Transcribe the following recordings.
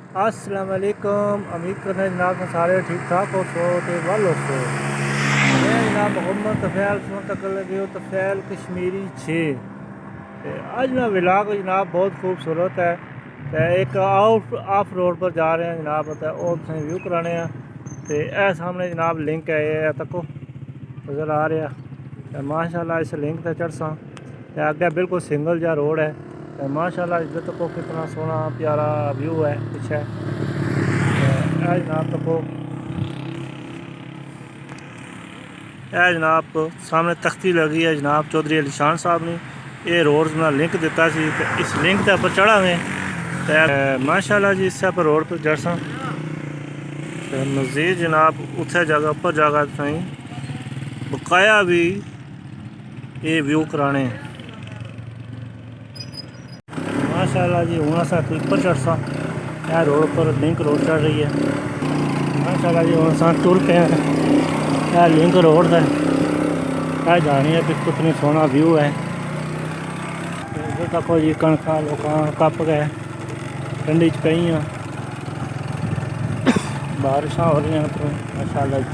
अस्सलाम वालेकुम। उम्मीद करना जनाब सारे ठीक ठाक हो सो तो वल हो सो। मैं जनाब मोहम्मद तफैल सुन तक लगे हो तफैल कश्मीरी 6। आज ना विलाग जनाब बहुत खूबसूरत है। तो एक आउट ऑफ रोड पर जा रहे हैं जनाब, तो वो व्यू कराने तो यह सामने जनाब लिंक है, ये तको नज़र आ रहा है। माशाल्लाह इस लिंक से चढ़सा अगे बिल्कुल सिंगल जा रोड है। तो माशाल्लाह इधर तको कितना सोहना प्यारा व्यू है पीछे। जनाब तको जनाब सामने तख्ती लगी है जनाब चौधरी अलीशान साहब ने ये रोड ना लिंक दिता सी। इस लिंक के उपर चढ़ावे तो माशाल्लाह जी इस पर रोड पर जड़सा मजीद जनाब उत्थे जगह उपर जगह सही बकाया भी ये व्यू कराने माशाल्लाह जी। हूँ अस उपर चढ़सा यह रोड पर लिंक रोड चढ़ रही है माशाल्लाह जी। हूँ अस टुर पे यह लिंक रोड है, यह जानी है कि कितनी सोहना व्यू है। इधर तको जी कणका लोग कप गए ठंडी च पई बारिशा हो रही हैं तो माशाल्लाह जी।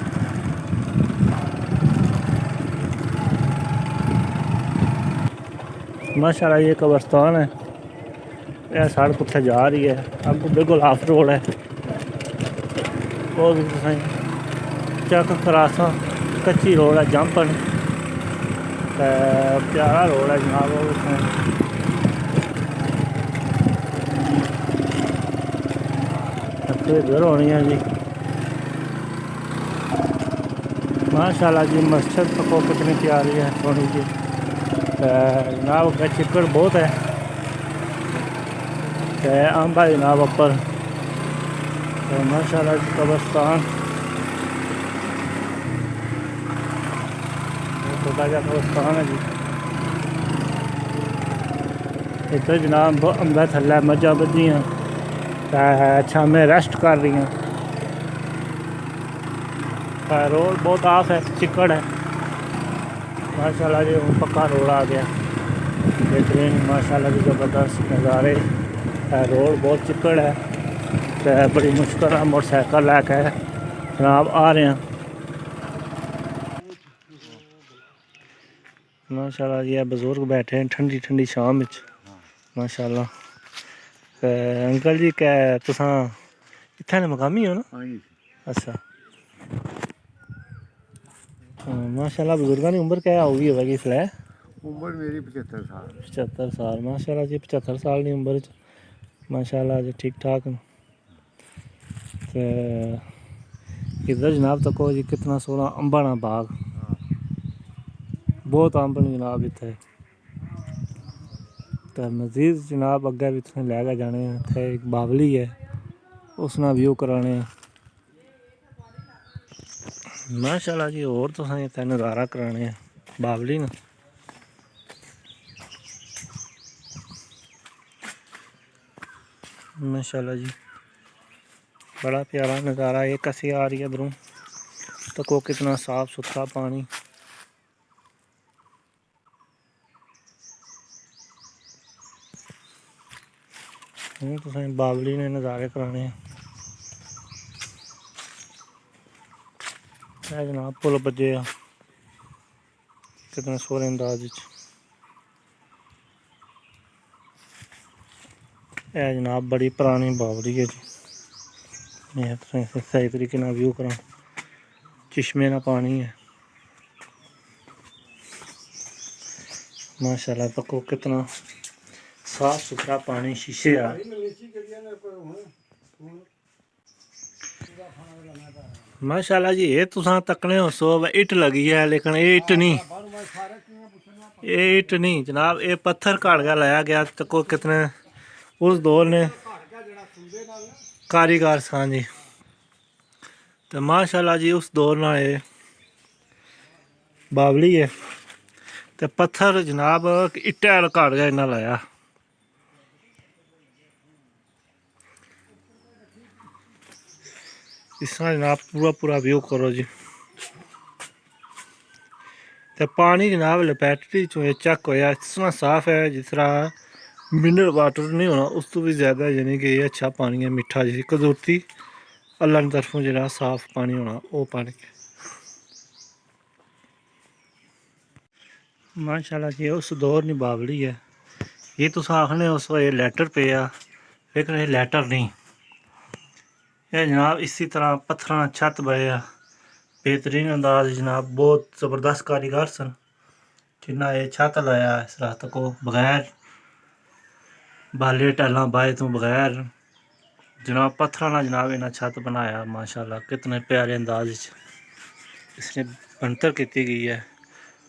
माशाल्लाह ये कब्रस्तान है, यह सड़क उत्थे जा रही है। अब बिल्कुल ऑफ रोड है, वो भी चक करासा कच्ची रोड है जंपन प्यारा रोड है जनाब। वो इधर होनी है जी माशाल्लाह जी। मस्जिद तको कितनी प्यारी है सोनी जी। जनाब चिकड़ बहुत है अंबा जनाब ऊपर माशाल्लाह जी। कब्रस्तान छोटा जहा कब्रस्तान है जी। इधर जनाब अंबा थल्लै मझा बधियां अच्छा मैं रेस्ट कर रही हूँ। रोड बहुत आफ है, चिकड़ है माशाल्लाह जी। पक्का रोड आ गया बेहतरीन माशाल्लाह जी। ज़बरदस्त नज़ारे रोड बहुत चिकड़ है तो बड़ी मुश्किल मोटरसाइकिल लैके जनाब आ रहे हैं माशाल्लाह जी। बुजुर्ग बैठे हैं ठंडी ठंडी शाम माशाल्लाह। अंकल जी क्या तुसा इत्थै दे मकामी हो ना? अच्छा माशाल्लाह। बुजुर्गों की उम्र क्या होगी होगी इसलै? उम्र मेरी 75 साल। 75 साल माशाल्लाह जी। 75 साल की उम्र माशाल्लाह जी ठीक ठाक न। इधर जनाब तको जी कितना सोहना अंबा ना बाग, बहुत अंब न जनाब इत्थे। तो मजीद जनाब अगे भी तुसें लैके जाने इत्थे एक बावली है उसना व्यू कराने माशाल्लाह जी। और तुसें इत्थे नज़ारा कराने बावली न माशाल्लाह जी। बड़ा प्यारा नज़ारा एक कसी आ रही है इधरों तको कितना साफ सुथरा पानी। तुसें बावली ने नज़ारे कराने जनाब पुल बजे कितने सोहने अंदाज जनाब। बड़ी पुरानी बावली है जी। मैं सही तरीके ना व्यू करा चश्मे ना पानी है माशाल्लाह। तको कितना साफ सुथरा पानी शीशे आ माशाल्लाह जी। ये तुसा तकने हो सो इट लगी है लेकिन ये इट नहीं, ये इट नहीं जनाब। ये पत्थर काट के लाया गया तको कितने उस दौर ने कारीगर सा जी। तो माशाल्लाह जी उस दौर ना ये बावली है तो पत्थर जनाब इट्टे काट के इन्ना लाया। इस तरह जनाब पूरा पूरा व्यू करो जी। तो पानी जनाब लैबोरेटरी चो चेक होया इस तरह साफ है जिस तरह ਮਿਨਰਲ ਵਾਟਰ ਨਹੀਂ ਹੋਣਾ, ਉਸ ਤੋਂ ਵੀ ਜ਼ਿਆਦਾ ਯਾਨੀ ਕਿ ਇਹ ਅੱਛਾ ਪਾਣੀ ਹੈ, ਮਿੱਠਾ ਜੀ ਕੁਦਰਤੀ ਅੱਲਾ ਦੀ ਤਰਫੋਂ ਜਿਹੜਾ ਸਾਫ਼ ਪਾਣੀ ਹੋਣਾ ਉਹ ਪਾਣੀ माशाल्लाह जी उस दौर नहीं बावली है। ये तुस आखने उस वे लैटर पे आ, लेकिन ये लैटर नहीं, ये जनाब इसी तरह पत्थर छत बे आ बेहतरीन अंदाज जनाब, बहुत ज़बरदस्त कारीगर सन जिन्ना ये छत लाया इस रात को बगैर बाले टाइलां बाए तो बगैर जनाब पत्थर ना जनाब इन्हें छत बनाया माशाल्लाह, कितने प्यारे अंदाज इसने बनतर की गई है।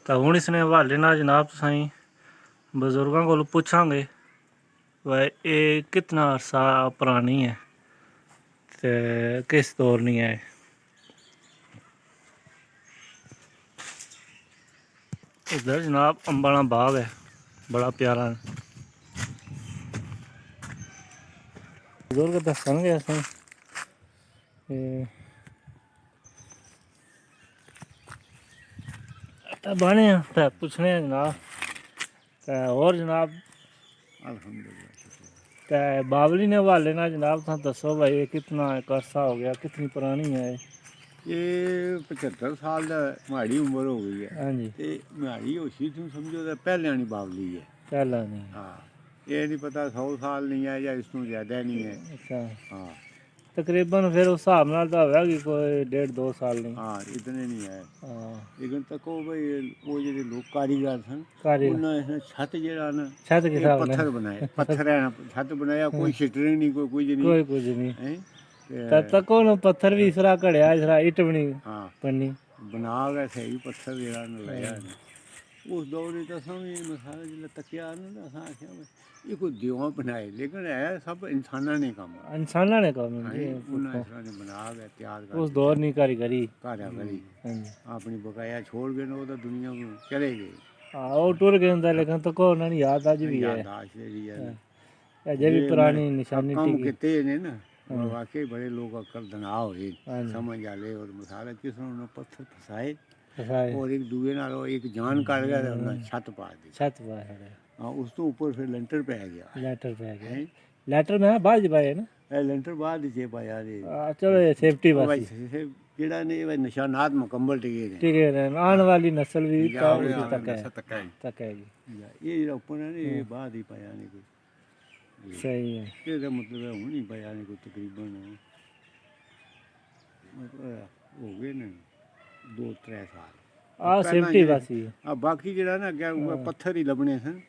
तो हूँ इसने हवाले ना जनाब तुसाई बजुर्गों को पुछांगे भाई ये कितना अरसा पुरानी है ते किस दौर नहीं है। इधर जनाब अंबाला बाग है, बड़ा प्यारा बुजुर्ग दसन असें बने ते पुछने जनाब ते और जनाब अल्हम्दुलिल्लाह। ते बावली ने हवाले ना जनाब तुम दसो भाई ये कितना एक अरसा हो गया, कितनी पुरानी है ये 75 साल दा माड़ी उम्र हो गई है। हाँ जी ते माड़ी होशी तुम समझो तो पहले आनी बावली है। पहला नहीं। हाँ, ये नहीं पता 100 साल नहीं है या इस तो ज़्यादा नहीं है। अच्छा हाँ तकरीबन फिर उस हिसाब नाल तो होगा कि कोई 1.5-2 साल नहीं। हाँ, इतने नहीं है। हाँ लेकिन तको भाई वो जो लोग कारीगर सन कारीगर उन्होंने इसने छत जरा ना छत के ये हिसाब नाल पत्थर बनाए, पत्थर है ना, छत बनाया, कोई शिटरिंग नहीं, कोई कुछ नहीं कोई कुछ नहीं। हैं। तको न पत्थर भी इसरा घड़िया इसरा ईट बनी हाँ, बनी बना गए सही पत्थर जरा न लाया ने उस दौर में तो समझ मसाला जिला तकिया ना असां आख्या ये कोई देवा बनाए, लेकिन है सब इंसाना ने काम इंसाना ने काम उन्हें इस ने बना गए तैयार कर उस दौर नहीं कारीगरी कार्या करी हाँ जी। अपनी बकाया छोड़ गए ना वो तो दुनिया को चले गए। हाँ वो टूर गए होंगे लेकिन तो को उन्होंने याद आज भी है, याददाश्त जेह्ड़ी है ना, अजे भी ये पुरानी मैं निशानी कम टिकी। कीते ने ना और वाकई बड़े लोग अक्ल दना होए हाँ जी। समझ आले और मसाला किस ने पत्थर फसाए फसाए और एक दूए नाल एक जान कर गया उन्हें छत पा दी। छत पाया हाँ, उस तो ऊपर फिर लेंटर पै गया लेटर पे गया, हैं। लेटर में बाद ज पाए ना। ਇਹ ਲੈਂਟਰ ਬਾਅਦ ਹੀ ਜੇ ਪਾਇਆ ਜੀ चलो ये सेफ्टी ਉਹ वासी ਵੈਸੇ ਜਿਹੜਾ ਨੇ ਇਹ ਨਿਸ਼ਾਨਾਤ ਮੁਕੰਮਲ ਟਿਕੇ ਨੇ ठीक है आने वाली नस्ल भी ਜਾਂ उसी ਉਹ तक है ਤੱਕ ਹੈ तक है जी। ਇਹ ਜਿਹੜਾ ਉੱਪਰ ਹੈ ਇਹ ਬਾਅਦ ਹੀ ਪਾਇਆ ਨਹੀਂ ਕੋਈ सही है ਇਹਦਾ ਮਤਲਬ ਹੈ ਹੁਣ ਹੀ ਪਾਇਆ ਨਹੀਂ ਕੋਈ ਤਕਰੀਬਨ ਮਤਲਬ ਹੋ ਗਏ ਨੇ 2-3 ਸਾਲ आ सेफ्टी वासी है ਆ ਬਾਕੀ ਜਿਹੜਾ ਨਾ ਅੱਗੇ ਪੱਥਰ ਹੀ ਲੱਭਣੇ ਸਨ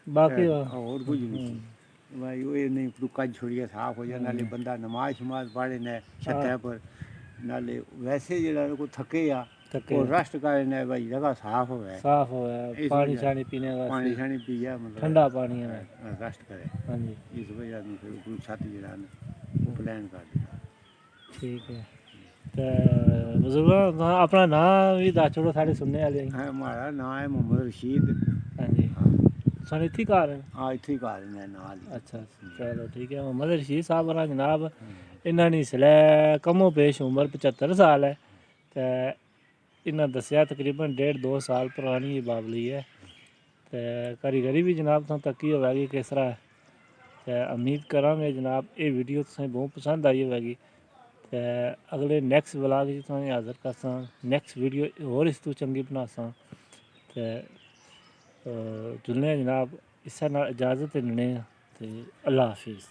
बाकी ਹੋਰ ਕੁਝ ਨਹੀਂ ਸੀ। भाई वो ये नहीं तू कज छोड़िए साफ हो जाए नाले बंदा नमाज शमाज पढ़े ने छत्ते पर नाले वैसे जरा को थके या थके और रेस्ट करे ने भाई जगह साफ होवे साफ हो इस पानी वजह- शानी पीने का पानी शानी पिया मतलब ठंडा पानी है रेस्ट करे हाँ जी इस वजह से फिर ऊपर छत जरा ने वो प्लान कर दिया। ठीक है तो बुजुर्ग अपना नाम भी दस छोड़ो साढ़े सुनने वाले है हमारा नाम है मोहम्मद रशीद। हाँ जी साढ़े इतनी कार है हाँ इतने घर ने नाल ही। अच्छा चलो ठीक है मोहम्मद रशीद साहब होना जनाब इन्हों ने इसलै कमो पेश उम्र 75 साल है तो इन्हें दसिया तकरीबन 1.5-2 साल पुरानी ये बावली है तो कारीगरी भी जनाब तुम तकी होगी किस तरह तो उम्मीद करांगे जनाब ये वीडियो तुसें बहुत पसंद आई होगी तो अगले नैक्सट व्लॉग तुसें हाज़र करसां नैक्सट वीडियो होर इस तू चंगी बनासां तो जुलने जनाब इस्सै नाल इजाज़त दिन्ने आं ते अल्लाह हाफिज़।